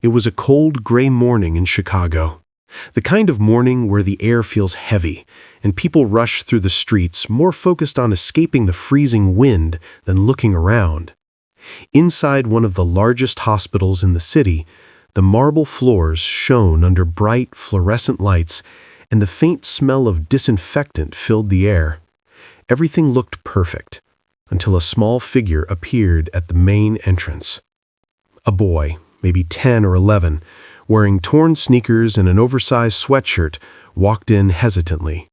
It was a cold, gray morning in Chicago. The kind of morning where the air feels heavy, and people rush through the streets more focused on escaping the freezing wind than looking around. Inside one of the largest hospitals in the city, the marble floors shone under bright, fluorescent lights, and the faint smell of disinfectant filled the air. Everything looked perfect, until a small figure appeared at the main entrance. A boy, maybe 10 or 11, wearing torn sneakers and an oversized sweatshirt, walked in hesitantly.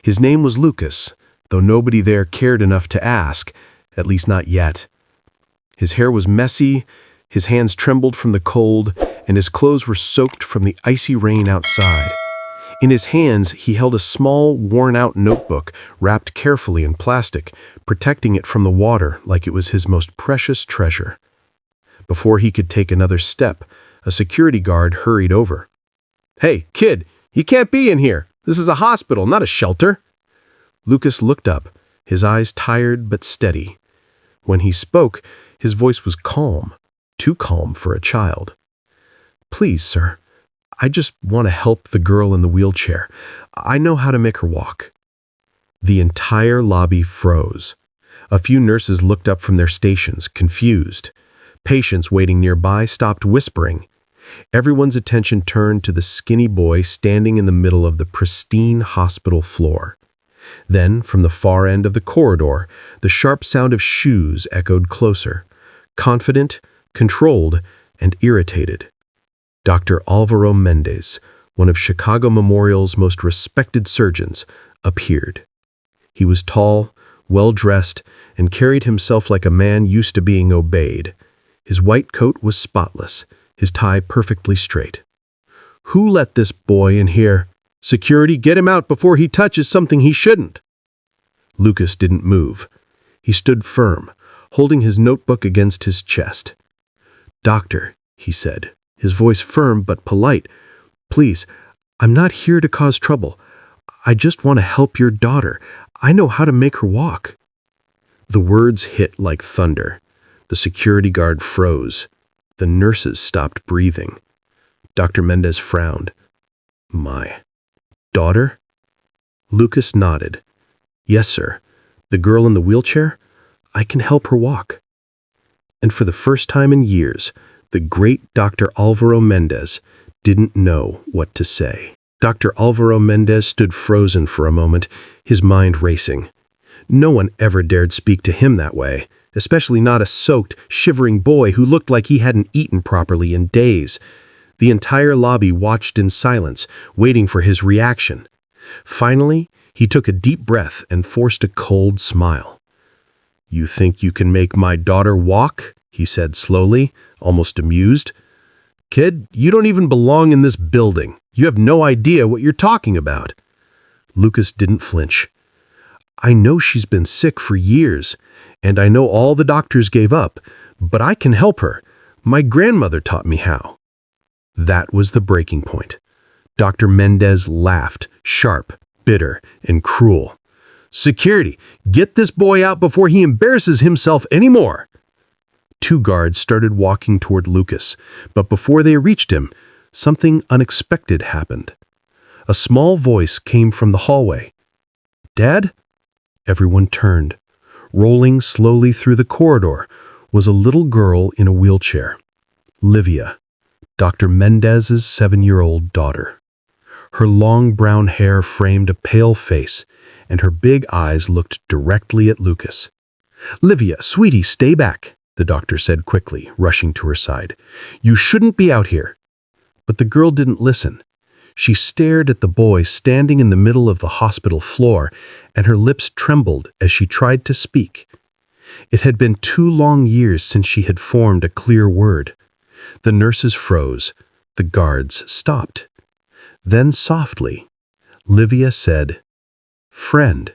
His name was Lucas, though nobody there cared enough to ask, at least not yet. His hair was messy, his hands trembled from the cold, and his clothes were soaked from the icy rain outside. In his hands, he held a small, worn-out notebook wrapped carefully in plastic, protecting it from the water like it was his most precious treasure. Before he could take another step, a security guard hurried over. "Hey, kid, you can't be in here. This is a hospital, not a shelter." Lucas looked up, his eyes tired but steady. When he spoke, his voice was calm, too calm for a child. "Please, sir, I just want to help the girl in the wheelchair. I know how to make her walk." The entire lobby froze. A few nurses looked up from their stations, confused. Patients waiting nearby stopped whispering. Everyone's attention turned to the skinny boy standing in the middle of the pristine hospital floor. Then, from the far end of the corridor, the sharp sound of shoes echoed closer, confident, controlled, and irritated. Dr. Alvaro Mendez, one of Chicago Memorial's most respected surgeons, appeared. He was tall, well-dressed, and carried himself like a man used to being obeyed. His white coat was spotless, his tie perfectly straight. "Who let this boy in here? Security, get him out before he touches something he shouldn't." Lucas didn't move. He stood firm, holding his notebook against his chest. "Doctor," he said, his voice firm but polite, "please, I'm not here to cause trouble. I just want to help your daughter. I know how to make her walk." The words hit like thunder. The security guard froze. The nurses stopped breathing. Dr. Mendez frowned. "My daughter?" Lucas nodded. "Yes, sir. The girl in the wheelchair? I can help her walk." And for the first time in years, the great Dr. Alvaro Mendez didn't know what to say. Dr. Alvaro Mendez stood frozen for a moment, his mind racing. No one ever dared speak to him that way, especially not a soaked, shivering boy who looked like he hadn't eaten properly in days. The entire lobby watched in silence, waiting for his reaction. Finally, he took a deep breath and forced a cold smile. "You think you can make my daughter walk?" he said slowly, almost amused. "Kid, you don't even belong in this building. You have no idea what you're talking about." Lucas didn't flinch. "I know she's been sick for years, and I know all the doctors gave up, but I can help her. My grandmother taught me how." That was the breaking point. Dr. Mendez laughed, sharp, bitter, and cruel. "Security, get this boy out before he embarrasses himself anymore." Two guards started walking toward Lucas, but before they reached him, something unexpected happened. A small voice came from the hallway. "Dad?" Everyone turned. Rolling slowly through the corridor was a little girl in a wheelchair. Livia, Dr. Mendez's 7-year-old daughter. Her long brown hair framed a pale face, and her big eyes looked directly at Lucas. "Livia, sweetie, stay back," the doctor said quickly, rushing to her side. "You shouldn't be out here." But the girl didn't listen. She stared at the boy standing in the middle of the hospital floor, and her lips trembled as she tried to speak. It had been 2 long years since she had formed a clear word. The nurses froze. The guards stopped. Then softly, Livia said, "Friend."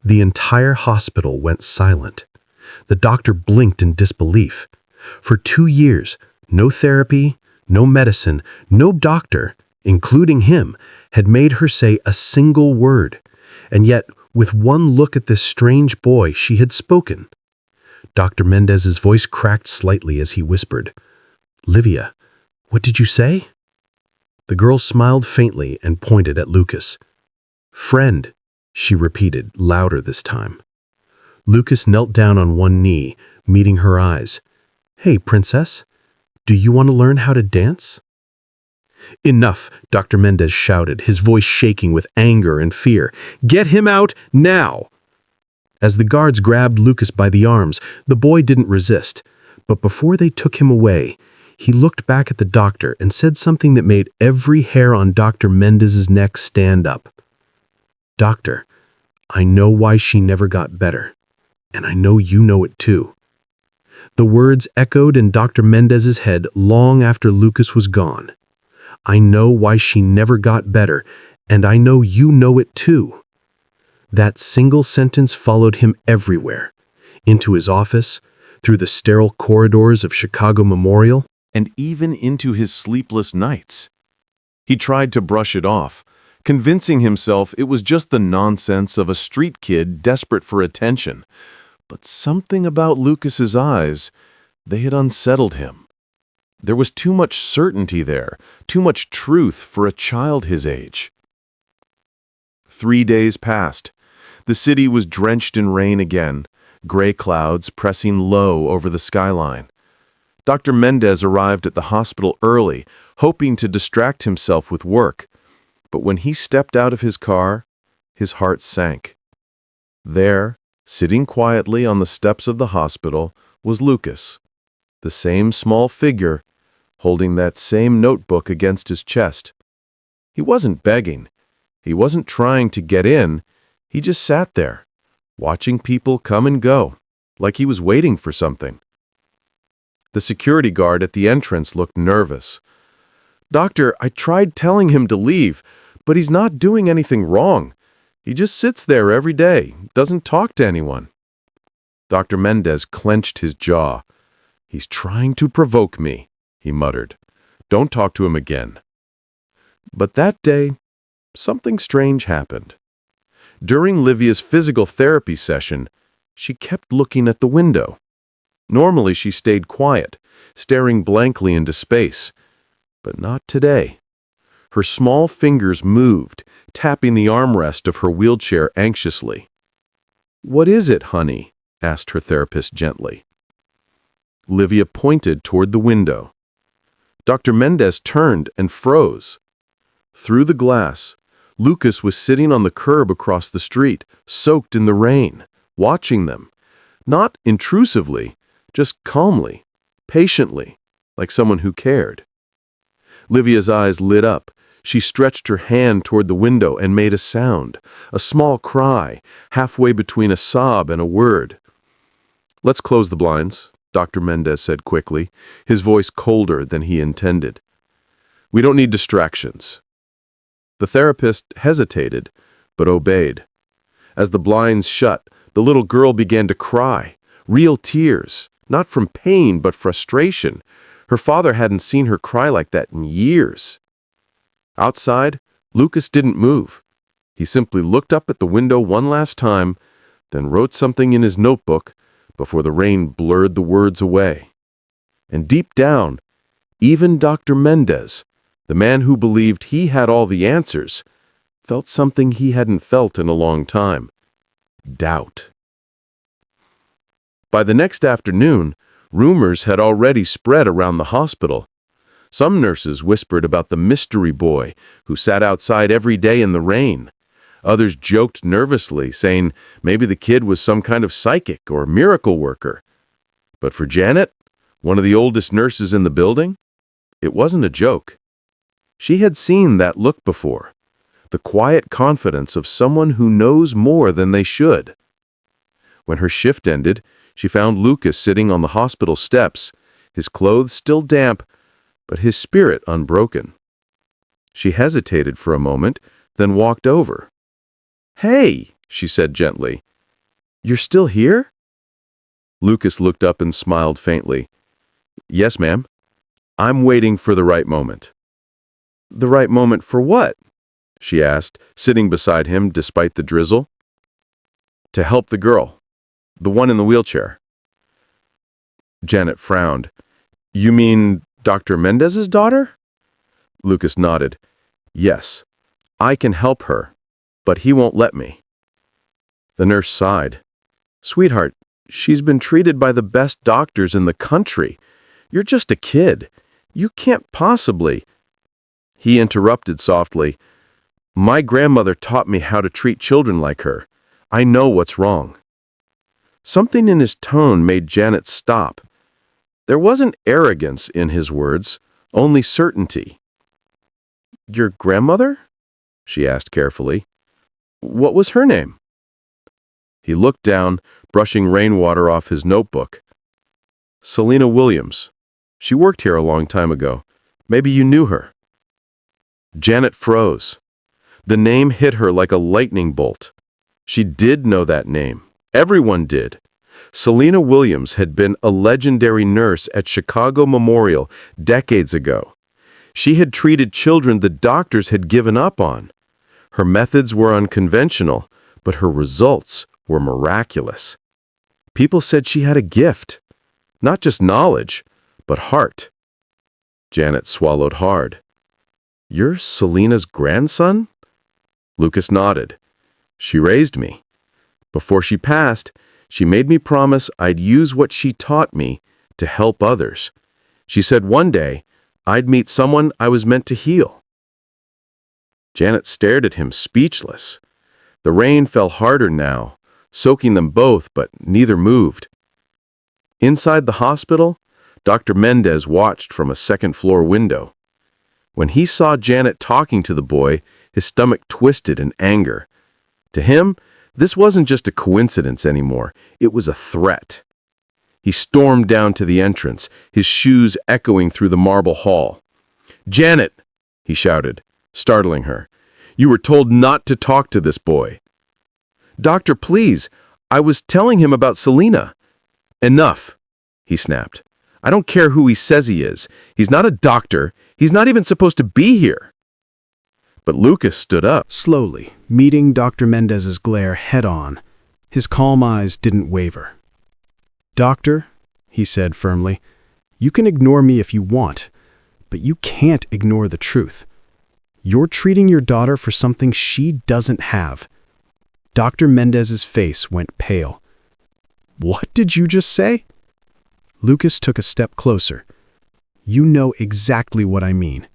The entire hospital went silent. The doctor blinked in disbelief. For 2 years, no therapy, no medicine, no doctor, including him, had made her say a single word. And yet, with one look at this strange boy, she had spoken. Dr. Mendez's voice cracked slightly as he whispered, "Livia, What did you say? The girl smiled faintly and pointed at Lucas. Friend, she repeated, louder this time. Lucas knelt down on one knee, meeting her eyes. Hey, princess, do you want to learn how to dance? Enough, Dr. Mendez shouted, his voice shaking with anger and fear. Get him out now! As the guards grabbed Lucas by the arms, the boy didn't resist. But before they took him away, he looked back at the doctor and said something that made every hair on Dr. Mendez's neck stand up. Doctor, I know why she never got better, and I know you know it too. The words echoed in Dr. Mendez's head long after Lucas was gone. I know why she never got better, and I know you know it too. That single sentence followed him everywhere, into his office, through the sterile corridors of Chicago Memorial, and even into his sleepless nights. He tried to brush it off, convincing himself it was just the nonsense of a street kid desperate for attention. But something about Lucas's eyes, they had unsettled him. There was too much certainty there, too much truth for a child his age. 3 days passed. The city was drenched in rain again, gray clouds pressing low over the skyline. Dr. Mendez arrived at the hospital early, hoping to distract himself with work. But when he stepped out of his car, his heart sank. There, sitting quietly on the steps of the hospital, was Lucas, the same small figure, holding that same notebook against his chest. He wasn't begging. He wasn't trying to get in. He just sat there, watching people come and go, like he was waiting for something. The security guard at the entrance looked nervous. Doctor, I tried telling him to leave, but he's not doing anything wrong. He just sits there every day, doesn't talk to anyone. Dr. Mendez clenched his jaw. He's trying to provoke me, he muttered. Don't talk to him again. But that day, something strange happened. During Livia's physical therapy session, she kept looking at the window. Normally she stayed quiet, staring blankly into space. But not today. Her small fingers moved, tapping the armrest of her wheelchair anxiously. What is it, honey? Asked her therapist gently. Livia pointed toward the window. Dr. Mendez turned and froze. Through the glass, Lucas was sitting on the curb across the street, soaked in the rain, watching them. Not intrusively, just calmly, patiently, like someone who cared. Livia's eyes lit up. She stretched her hand toward the window and made a sound, a small cry, halfway between a sob and a word. Let's close the blinds, Dr. Mendez said quickly, his voice colder than he intended. We don't need distractions. The therapist hesitated, but obeyed. As the blinds shut, the little girl began to cry, real tears, not from pain but frustration. Her father hadn't seen her cry like that in years. Outside, Lucas didn't move. He simply looked up at the window one last time, then wrote something in his notebook before the rain blurred the words away. And deep down, even Dr. Mendez, the man who believed he had all the answers, felt something he hadn't felt in a long time: doubt. By the next afternoon, rumors had already spread around the hospital. Some nurses whispered about the mystery boy who sat outside every day in the rain. Others joked nervously, saying maybe the kid was some kind of psychic or miracle worker. But for Janet, one of the oldest nurses in the building, it wasn't a joke. She had seen that look before, the quiet confidence of someone who knows more than they should. When her shift ended, she found Lucas sitting on the hospital steps, his clothes still damp, but his spirit unbroken. She hesitated for a moment, then walked over. "Hey," she said gently, "you're still here?" Lucas looked up and smiled faintly. "Yes, ma'am. I'm waiting for the right moment." "The right moment for what?" she asked, sitting beside him despite the drizzle. "To help the girl, the one in the wheelchair." Janet frowned. "You mean Dr. Mendez's daughter? Lucas nodded. Yes, I can help her, but he won't let me. The nurse sighed. Sweetheart, she's been treated by the best doctors in the country. You're just a kid. You can't possibly. He interrupted softly. My grandmother taught me how to treat children like her. I know what's wrong. Something in his tone made Janet stop. There wasn't arrogance in his words, only certainty. Your grandmother? She asked carefully. What was her name? He looked down, brushing rainwater off his notebook. Selina Williams. She worked here a long time ago. Maybe you knew her. Janet froze. The name hit her like a lightning bolt. She did know that name. Everyone did. Selina Williams had been a legendary nurse at Chicago Memorial decades ago. She had treated children the doctors had given up on. Her methods were unconventional, but her results were miraculous. People said she had a gift. Not just knowledge, but heart. Janet swallowed hard. You're Selina's grandson? Lucas nodded. She raised me. Before she passed, she made me promise I'd use what she taught me to help others. She said one day I'd meet someone I was meant to heal. Janet stared at him, speechless. The rain fell harder now, soaking them both, but neither moved. Inside the hospital, Dr. Mendez watched from a second-floor window. When he saw Janet talking to the boy, his stomach twisted in anger. To him, this wasn't just a coincidence anymore. It was a threat. He stormed down to the entrance, his shoes echoing through the marble hall. Janet, he shouted, startling her. You were told not to talk to this boy. Doctor, please, I was telling him about Selina. Enough, he snapped. I don't care who he says he is. He's not a doctor. He's not even supposed to be here. But Lucas stood up. Slowly, meeting Dr. Mendez's glare head-on. His calm eyes didn't waver. Doctor, he said firmly, you can ignore me if you want, but you can't ignore the truth. You're treating your daughter for something she doesn't have. Dr. Mendez's face went pale. What did you just say? Lucas took a step closer. You know exactly what I mean.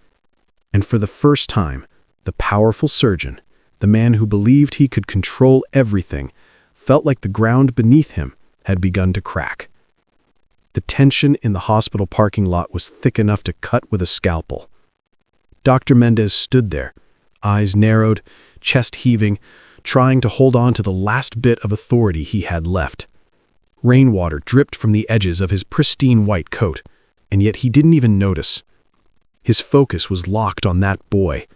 And for the first time, the powerful surgeon, the man who believed he could control everything, felt like the ground beneath him had begun to crack. The tension in the hospital parking lot was thick enough to cut with a scalpel. Dr. Mendez stood there, eyes narrowed, chest heaving, trying to hold on to the last bit of authority he had left. Rainwater dripped from the edges of his pristine white coat, and yet he didn't even notice. His focus was locked on that boy,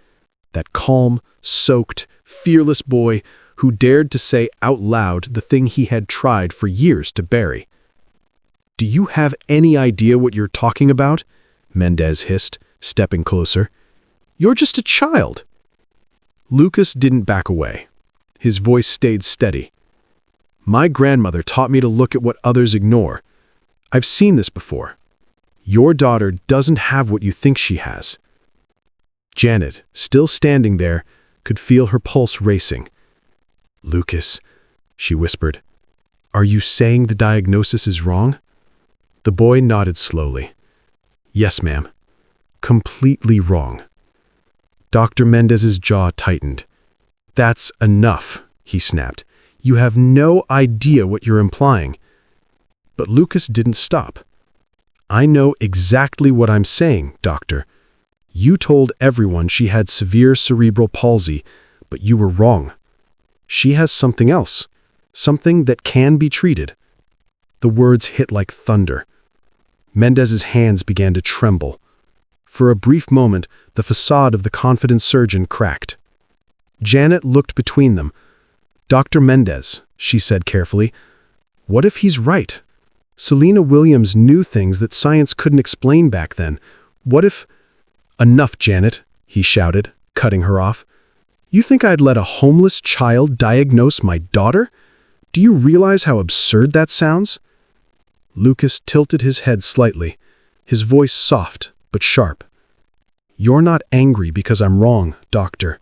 that calm, soaked, fearless boy who dared to say out loud the thing he had tried for years to bury. Do you have any idea what you're talking about? Mendez hissed, stepping closer. You're just a child. Lucas didn't back away. His voice stayed steady. My grandmother taught me to look at what others ignore. I've seen this before. Your daughter doesn't have what you think she has. Janet, still standing there, could feel her pulse racing. Lucas, she whispered, are you saying the diagnosis is wrong? The boy nodded slowly. Yes, ma'am. Completely wrong. Dr. Mendez's jaw tightened. That's enough, he snapped. You have no idea what you're implying. But Lucas didn't stop. I know exactly what I'm saying, doctor. You told everyone she had severe cerebral palsy, but you were wrong. She has something else, something that can be treated. The words hit like thunder. Mendez's hands began to tremble. For a brief moment, the facade of the confident surgeon cracked. Janet looked between them. Dr. Mendez, she said carefully, what if he's right? Selina Williams knew things that science couldn't explain back then. What if— Enough, Janet, he shouted, cutting her off. You think I'd let a homeless child diagnose my daughter? Do you realize how absurd that sounds? Lucas tilted his head slightly, his voice soft but sharp. "You're not angry because I'm wrong, doctor.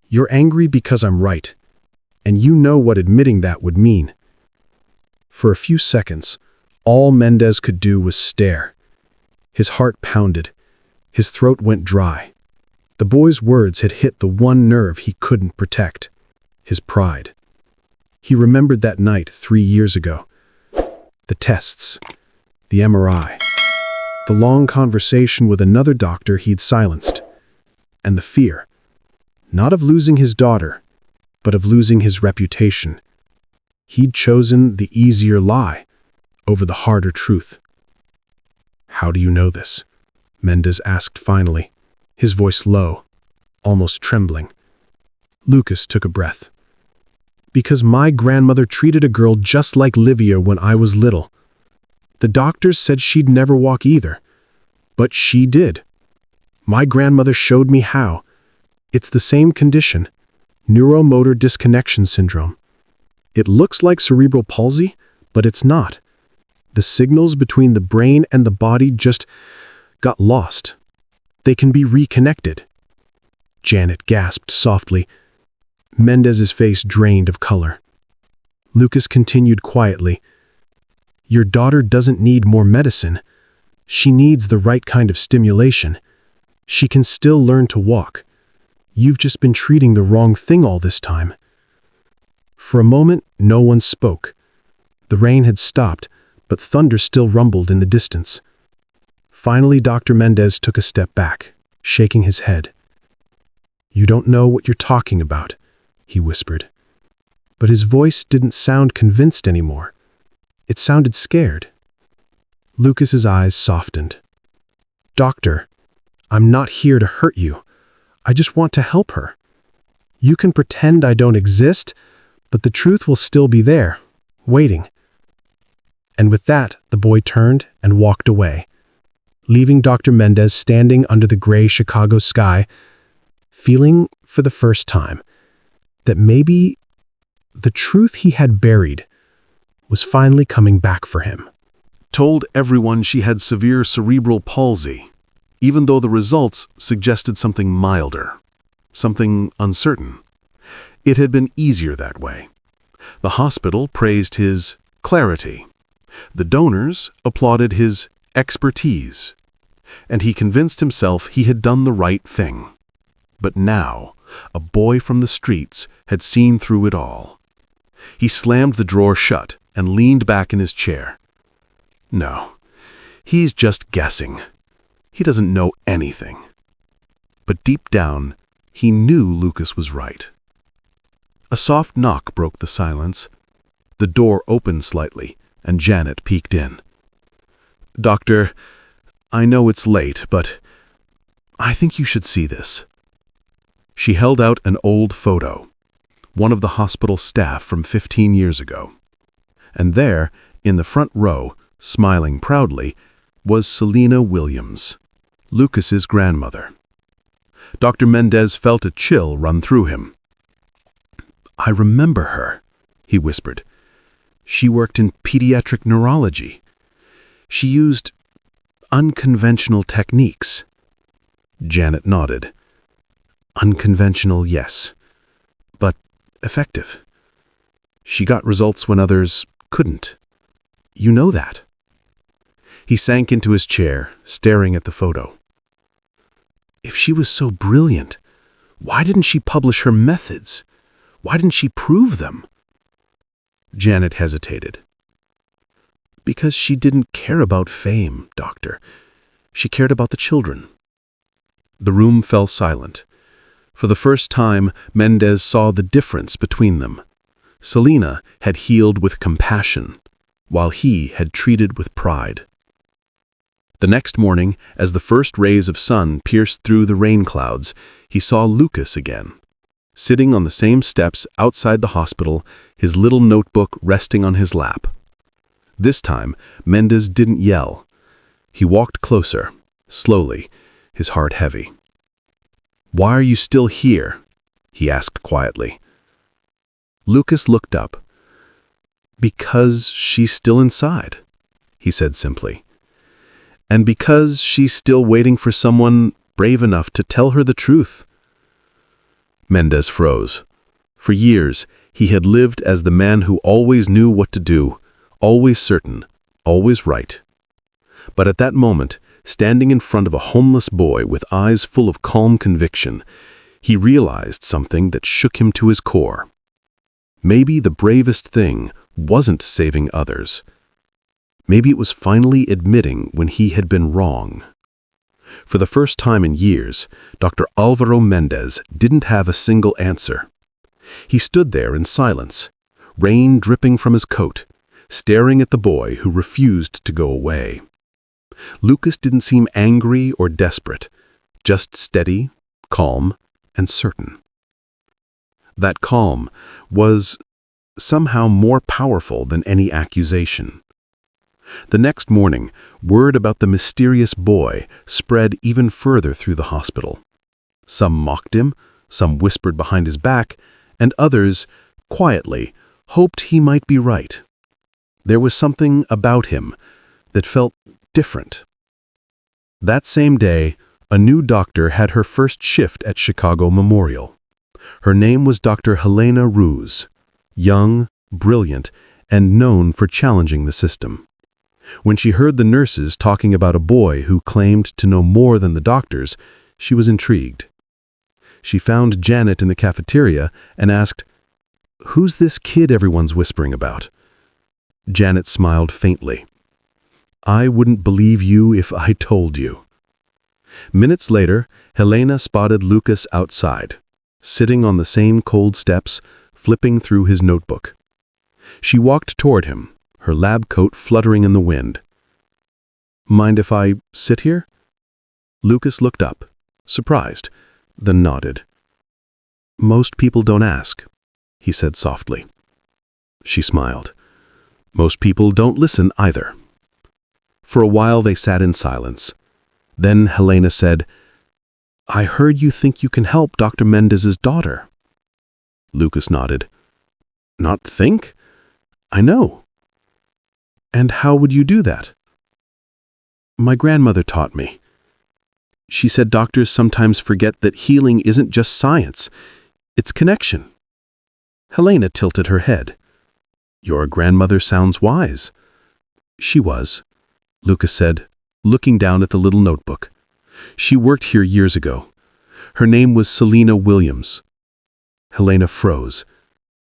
You're angry because I'm right. And you know what admitting that would mean." For a few seconds, all Mendez could do was stare. His heart pounded. His throat went dry. The boy's words had hit the one nerve he couldn't protect: his pride. He remembered that night 3 years ago. The tests, the MRI, the long conversation with another doctor he'd silenced, and the fear, not of losing his daughter, but of losing his reputation. He'd chosen the easier lie over the harder truth. "How do you know this?" Mendez asked finally, his voice low, almost trembling. Lucas took a breath. "Because my grandmother treated a girl just like Livia when I was little. The doctors said she'd never walk either, but she did. My grandmother showed me how. It's the same condition, neuromotor disconnection syndrome. It looks like cerebral palsy, but it's not. The signals between the brain and the body just got lost. They can be reconnected." Janet gasped softly. Mendez's face drained of color. Lucas continued quietly. "Your daughter doesn't need more medicine. She needs the right kind of stimulation. She can still learn to walk. You've just been treating the wrong thing all this time." For a moment, no one spoke. The rain had stopped, but thunder still rumbled in the distance. Finally, Dr. Mendez took a step back, shaking his head. "You don't know what you're talking about," he whispered. But his voice didn't sound convinced anymore. It sounded scared. Lucas's eyes softened. "Doctor, I'm not here to hurt you. I just want to help her. You can pretend I don't exist, but the truth will still be there, waiting." And with that, the boy turned and walked away, leaving Dr. Mendez standing under the gray Chicago sky, feeling, for the first time, that maybe the truth he had buried was finally coming back for him. Told everyone she had severe cerebral palsy, even though the results suggested something milder, something uncertain. It had been easier that way. The hospital praised his clarity. The donors applauded his expertise. And he convinced himself he had done the right thing. But now, a boy from the streets had seen through it all. He slammed the drawer shut and leaned back in his chair. No, he's just guessing. He doesn't know anything. But deep down, he knew Lucas was right. A soft knock broke the silence. The door opened slightly, and Janet peeked in. "Doctor, I know it's late, but I think you should see this." She held out an old photo, one of the hospital staff from 15 years ago. And there, in the front row, smiling proudly, was Selena Williams, Lucas's grandmother. Dr. Mendez felt a chill run through him. "I remember her," he whispered. "She worked in pediatric neurology. She used unconventional techniques." Janet nodded. "Unconventional, yes, but effective. She got results when others couldn't. You know that." He sank into his chair, staring at the photo. "If she was so brilliant, why didn't she publish her methods? Why didn't she prove them?" Janet hesitated. "Because she didn't care about fame, doctor. She cared about the children." The room fell silent. For the first time, Mendez saw the difference between them. Selena had healed with compassion, while he had treated with pride. The next morning, as the first rays of sun pierced through the rain clouds, he saw Lucas again, sitting on the same steps outside the hospital, his little notebook resting on his lap. This time, Mendez didn't yell. He walked closer, slowly, his heart heavy. "Why are you still here?" he asked quietly. Lucas looked up. "Because she's still inside," he said simply. And because she's still waiting for someone brave enough to tell her the truth. Mendez froze. For years, he had lived as the man who always knew what to do, always certain, always right. But at that moment, standing in front of a homeless boy with eyes full of calm conviction, he realized something that shook him to his core. Maybe the bravest thing wasn't saving others. Maybe it was finally admitting when he had been wrong. For the first time in years, Dr. Alvaro Mendez didn't have a single answer. He stood there in silence, rain dripping from his coat, staring at the boy who refused to go away. Lucas didn't seem angry or desperate, just steady, calm, and certain. That calm was somehow more powerful than any accusation. The next morning, word about the mysterious boy spread even further through the hospital. Some mocked him, some whispered behind his back, and others, quietly, hoped he might be right. There was something about him that felt different. That same day, a new doctor had her first shift at Chicago Memorial. Her name was Dr. Helena Ruse, young, brilliant, and known for challenging the system. When she heard the nurses talking about a boy who claimed to know more than the doctors, she was intrigued. She found Janet in the cafeteria and asked, "Who's this kid everyone's whispering about?" Janet smiled faintly. "I wouldn't believe you if I told you." Minutes later, Helena spotted Lucas outside, sitting on the same cold steps, flipping through his notebook. She walked toward him, her lab coat fluttering in the wind. "Mind if I sit here?" Lucas looked up, surprised, then nodded. "Most people don't ask," he said softly. She smiled. "Most people don't listen either." For a while they sat in silence. Then Helena said, "I heard you think you can help Dr. Mendez's daughter." Lucas nodded. "Not think? I know." "And how would you do that?" "My grandmother taught me. She said doctors sometimes forget that healing isn't just science, it's connection." Helena tilted her head. "Your grandmother sounds wise." "She was," Lucas said, looking down at the little notebook. "She worked here years ago. Her name was Selena Williams." Helena froze.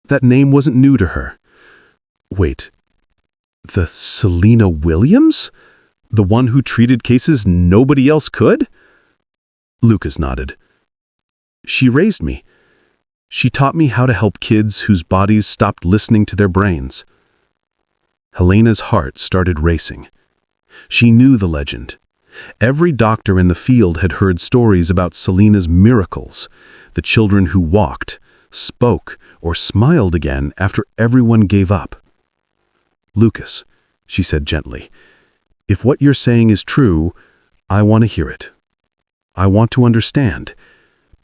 That name wasn't new to her. Wait, the Selena Williams? The one who treated cases nobody else could? Lucas nodded. "She raised me. She taught me how to help kids whose bodies stopped listening to their brains." Helena's heart started racing. She knew the legend. Every doctor in the field had heard stories about Selena's miracles, the children who walked, spoke, or smiled again after everyone gave up. "Lucas," she said gently, "if what you're saying is true, I want to hear it. I want to understand."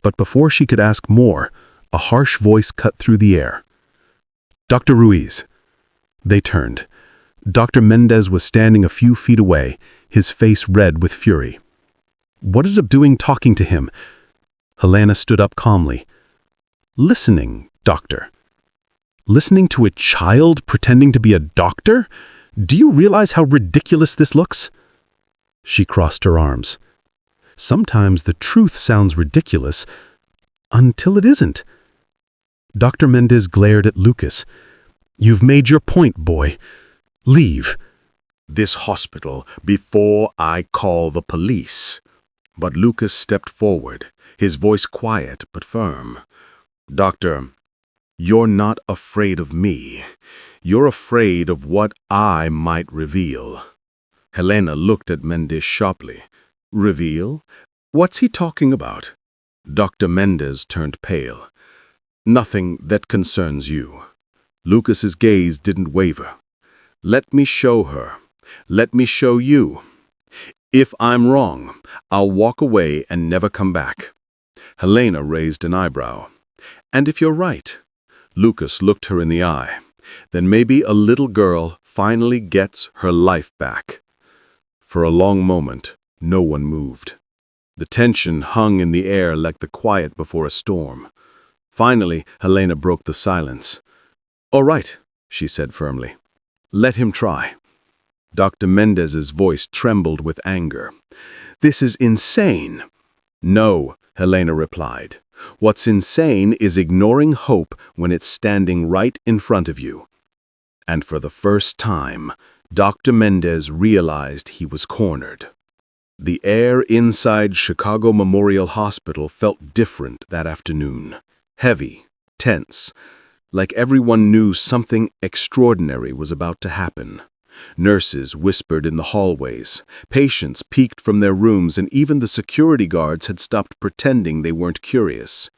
But before she could ask more, a harsh voice cut through the air. "Dr. Ruiz." They turned. Dr. Mendez was standing a few feet away, his face red with fury. "What ended up doing talking to him?" Helena stood up calmly. "Listening, doctor." "Listening to a child pretending to be a doctor? Do you realize how ridiculous this looks?" She crossed her arms. "Sometimes the truth sounds ridiculous, until it isn't." Dr. Mendez glared at Lucas. "You've made your point, boy. Leave." "This hospital before I call the police." But Lucas stepped forward, his voice quiet but firm. "Doctor, you're not afraid of me. You're afraid of what I might reveal." Helena looked at Mendez sharply. "Reveal? What's he talking about?" Dr. Mendez turned pale. "Nothing that concerns you." Lucas's gaze didn't waver. "Let me show her. Let me show you. If I'm wrong, I'll walk away and never come back." Helena raised an eyebrow. "And if you're right?" Lucas looked her in the eye. "Then maybe a little girl finally gets her life back." For a long moment, no one moved. The tension hung in the air like the quiet before a storm. Finally, Helena broke the silence. "All right," she said firmly. "Let him try." Dr. Mendez's voice trembled with anger. "This is insane." "No," Helena replied. "What's insane is ignoring hope when it's standing right in front of you." And for the first time, Dr. Mendez realized he was cornered. The air inside Chicago Memorial Hospital felt different that afternoon. Heavy, tense, like everyone knew something extraordinary was about to happen. Nurses whispered in the hallways, patients peeked from their rooms, and even the security guards had stopped pretending they weren't curious.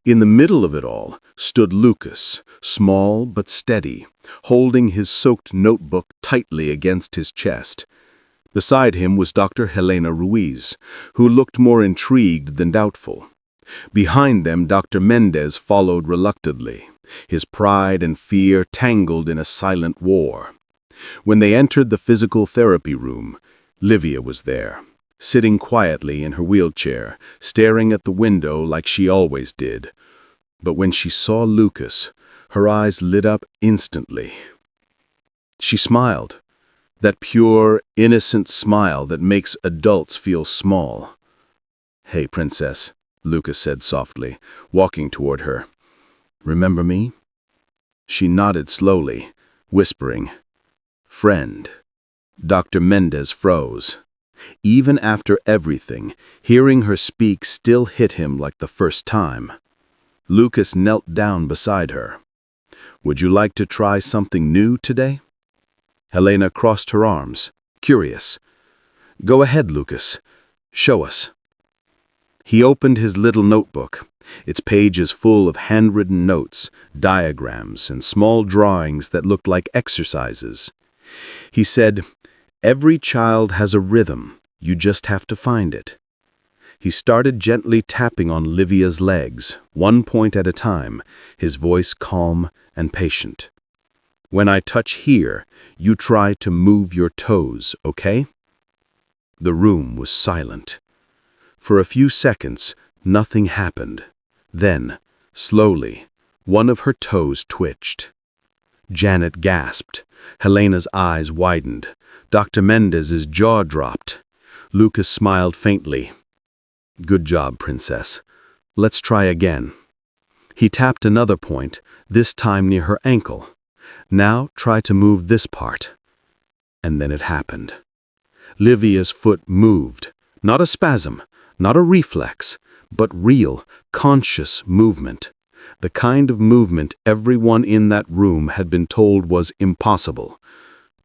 In the middle of it all stood Lucas, small but steady, holding his soaked notebook tightly against his chest. Beside him was Dr. Helena Ruiz, who looked more intrigued than doubtful. Behind them, Dr. Mendez followed reluctantly, his pride and fear tangled in a silent war. When they entered the physical therapy room, Livia was there, sitting quietly in her wheelchair, staring at the window like she always did. But when she saw Lucas, her eyes lit up instantly. She smiled, that pure, innocent smile that makes adults feel small. "Hey, Princess," Lucas said softly, walking toward her. "Remember me?" She nodded slowly, whispering, "Friend." Dr. Mendez froze. Even after everything, hearing her speak still hit him like the first time. Lucas knelt down beside her. "Would you like to try something new today?" Helena crossed her arms, curious. "Go ahead, Lucas. Show us." He opened his little notebook, its pages full of handwritten notes, diagrams, and small drawings that looked like exercises. He said, "Every child has a rhythm. You just have to find it." He started gently tapping on Livia's legs, one point at a time, his voice calm and patient. "When I touch here, you try to move your toes, okay?" The room was silent. For a few seconds, nothing happened. Then, slowly, one of her toes twitched. Janet gasped. Helena's eyes widened. Dr. Mendez's jaw dropped. Lucas smiled faintly. "Good job, Princess. Let's try again." He tapped another point, this time near her ankle. "Now try to move this part." And then it happened. Livia's foot moved. Not a spasm, not a reflex, but real, conscious movement. The kind of movement everyone in that room had been told was impossible.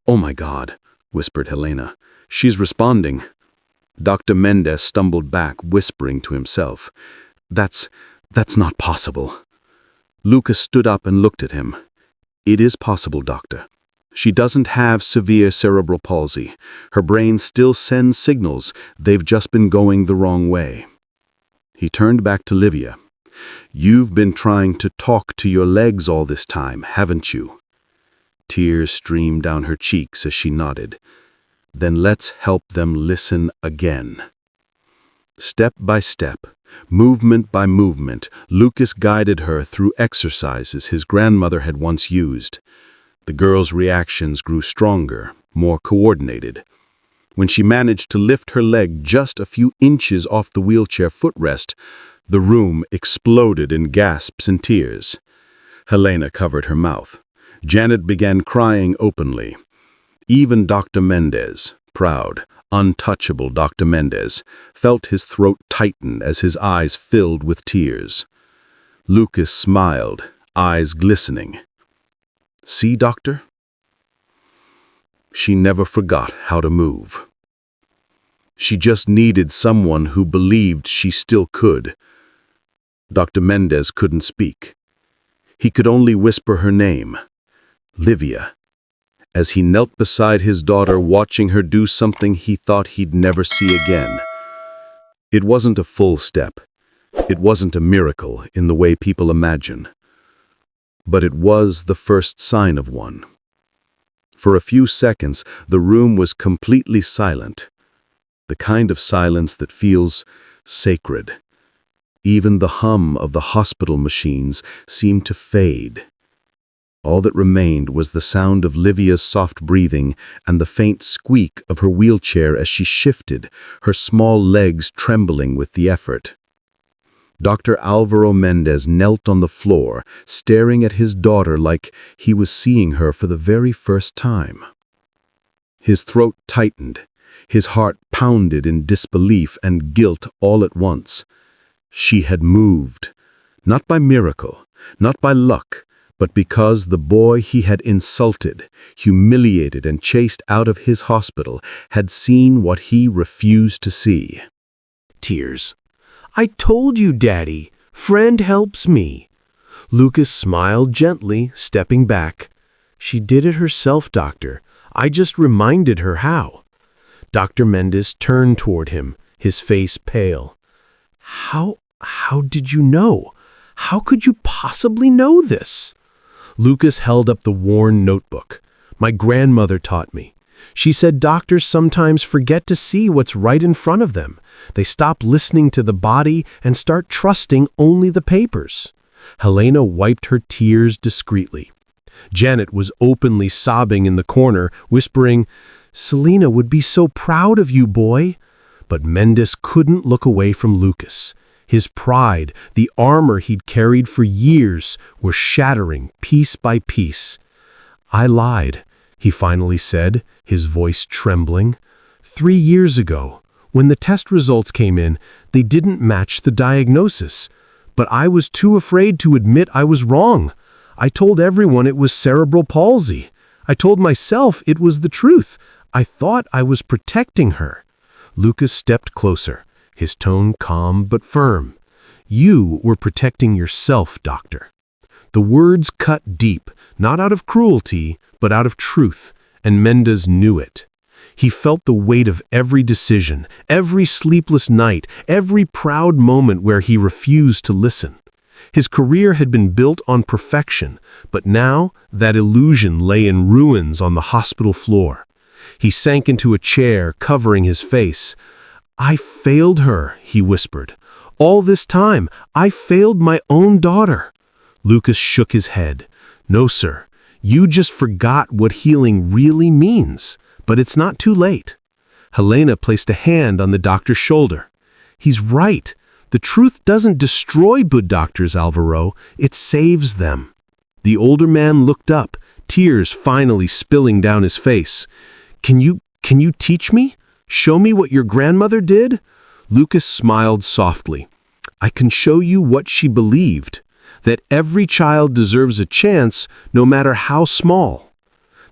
"Oh my God," whispered Helena. "She's responding." Dr. Mendez stumbled back, whispering to himself, That's not possible." Lucas stood up and looked at him. "It is possible, doctor. She doesn't have severe cerebral palsy. Her brain still sends signals. They've just been going the wrong way." He turned back to Livia. "You've been trying to talk to your legs all this time, haven't you?" Tears streamed down her cheeks as she nodded. "Then let's help them listen again." Step by step, movement by movement, Lucas guided her through exercises his grandmother had once used. The girl's reactions grew stronger, more coordinated. When she managed to lift her leg just a few inches off the wheelchair footrest, the room exploded in gasps and tears. Helena covered her mouth. Janet began crying openly. Even Dr. Mendez, proud, untouchable Dr. Mendez, felt his throat tighten as his eyes filled with tears. Lucas smiled, eyes glistening. "See, doctor?" She never forgot how to move. She just needed someone who believed she still could. Dr. Mendez couldn't speak. He could only whisper her name, Livia, as he knelt beside his daughter, watching her do something he thought he'd never see again. It wasn't a full step. It wasn't a miracle in the way people imagine. But it was the first sign of one. For a few seconds, the room was completely silent. The kind of silence that feels sacred. Even the hum of the hospital machines seemed to fade. All that remained was the sound of Livia's soft breathing and the faint squeak of her wheelchair as she shifted, her small legs trembling with the effort. Dr. Alvaro Mendez knelt on the floor, staring at his daughter like he was seeing her for the very first time. His throat tightened, his heart pounded in disbelief and guilt all at once. She had moved, not by miracle, not by luck, but because the boy he had insulted, humiliated, and chased out of his hospital had seen what he refused to see. Tears. "I told you, Daddy. Friend helps me." Lucas smiled gently, stepping back. "She did it herself, Doctor. I just reminded her how." Dr. Mendez turned toward him, his face pale. How did you know? How could you possibly know this?" Lucas held up the worn notebook. "My grandmother taught me. She said doctors sometimes forget to see what's right in front of them. They stop listening to the body and start trusting only the papers." Helena wiped her tears discreetly. Janet was openly sobbing in the corner, whispering, "Selena would be so proud of you, boy." But Mendez couldn't look away from Lucas. His pride, the armor he'd carried for years, were shattering piece by piece. "I lied," he finally said, his voice trembling. 3 years ago, when the test results came in, they didn't match the diagnosis. But I was too afraid to admit I was wrong. I told everyone it was cerebral palsy. I told myself it was the truth. I thought I was protecting her." Lucas stepped closer, his tone calm but firm. "You were protecting yourself, Doctor." The words cut deep, not out of cruelty, but out of truth, and Mendez knew it. He felt the weight of every decision, every sleepless night, every proud moment where he refused to listen. His career had been built on perfection, but now that illusion lay in ruins on the hospital floor. He sank into a chair, covering his face. "I failed her," he whispered. "All this time, I failed my own daughter." Lucas shook his head. "No, sir. You just forgot what healing really means. But it's not too late." Helena placed a hand on the doctor's shoulder. "He's right. The truth doesn't destroy good doctors, Alvaro. It saves them." The older man looked up, tears finally spilling down his face. Can you teach me? Show me what your grandmother did?" Lucas smiled softly. "I can show you what she believed, that every child deserves a chance, no matter how small."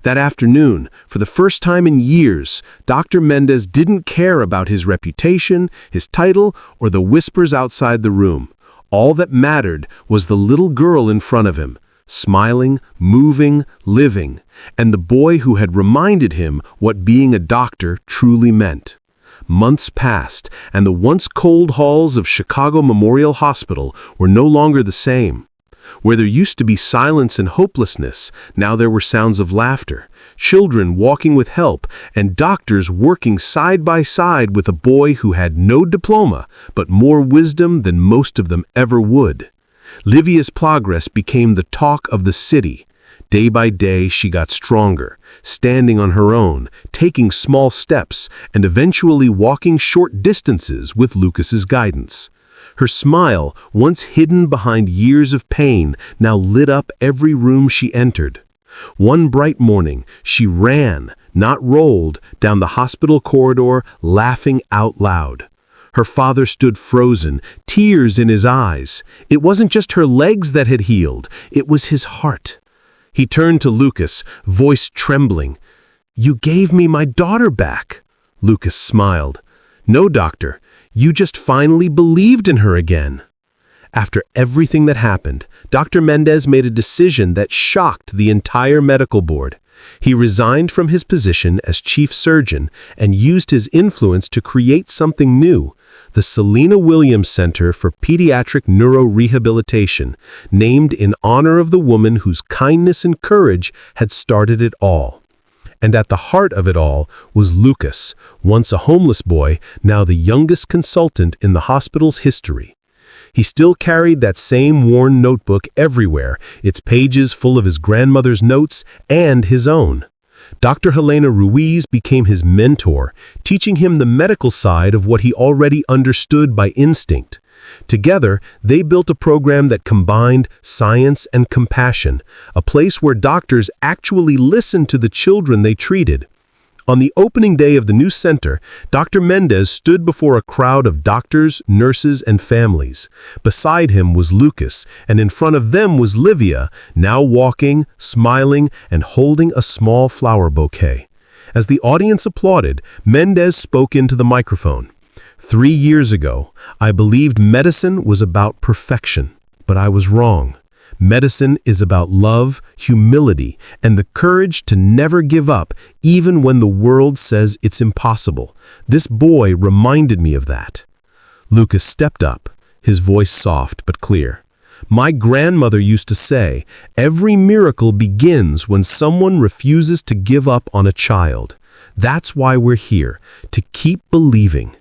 That afternoon, for the first time in years, Dr. Mendez didn't care about his reputation, his title, or the whispers outside the room. All that mattered was the little girl in front of him, smiling, moving, living, and the boy who had reminded him what being a doctor truly meant. Months passed, and the once cold halls of Chicago Memorial Hospital were no longer the same. Where there used to be silence and hopelessness, now there were sounds of laughter, children walking with help, and doctors working side by side with a boy who had no diploma, but more wisdom than most of them ever would. Livia's progress became the talk of the city. Day by day, she got stronger, standing on her own, taking small steps, and eventually walking short distances with Lucas's guidance. Her smile, once hidden behind years of pain, now lit up every room she entered. One bright morning, she ran, not rolled, down the hospital corridor, laughing out loud. Her father stood frozen, tears in his eyes. It wasn't just her legs that had healed, it was his heart. He turned to Lucas, voice trembling. "You gave me my daughter back." Lucas smiled. "No, doctor. You just finally believed in her again." After everything that happened, Dr. Mendez made a decision that shocked the entire medical board. He resigned from his position as chief surgeon and used his influence to create something new, the Selena Williams Center for Pediatric Neurorehabilitation, named in honor of the woman whose kindness and courage had started it all. And at the heart of it all was Lucas, once a homeless boy, now the youngest consultant in the hospital's history. He still carried that same worn notebook everywhere, its pages full of his grandmother's notes and his own. Dr. Helena Ruiz became his mentor, teaching him the medical side of what he already understood by instinct. Together, they built a program that combined science and compassion, a place where doctors actually listened to the children they treated. On the opening day of the new center, Dr. Mendez stood before a crowd of doctors, nurses, and families. Beside him was Lucas, and in front of them was Livia, now walking, smiling, and holding a small flower bouquet. As the audience applauded, Mendez spoke into the microphone. 3 years ago, I believed medicine was about perfection, but I was wrong. Medicine is about love, humility, and the courage to never give up, even when the world says it's impossible. This boy reminded me of that. Lucas stepped up, his voice soft but clear. My grandmother used to say, every miracle begins when someone refuses to give up on a child. That's why we're here, to keep believing.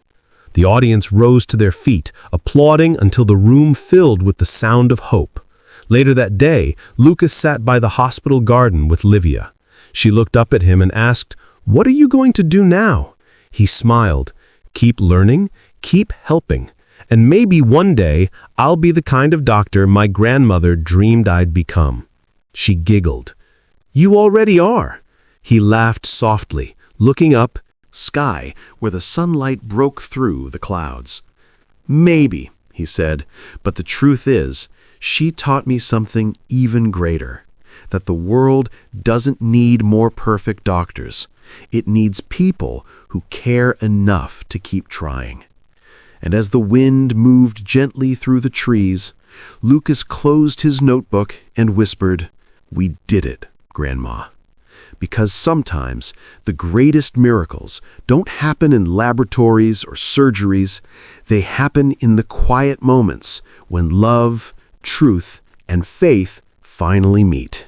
The audience rose to their feet, applauding until the room filled with the sound of hope. Later that day, Lucas sat by the hospital garden with Livia. She looked up at him and asked, "What are you going to do now?" He smiled, "Keep learning, keep helping, and maybe one day I'll be the kind of doctor my grandmother dreamed I'd become." She giggled. "You already are." He laughed softly, looking up, sky, where the sunlight broke through the clouds. "Maybe," he said, "but the truth is, she taught me something even greater, that the world doesn't need more perfect doctors. It needs people who care enough to keep trying." And as the wind moved gently through the trees, Lucas closed his notebook and whispered, "We did it, Grandma." Because sometimes the greatest miracles don't happen in laboratories or surgeries. They happen in the quiet moments when love, truth, and faith finally meet.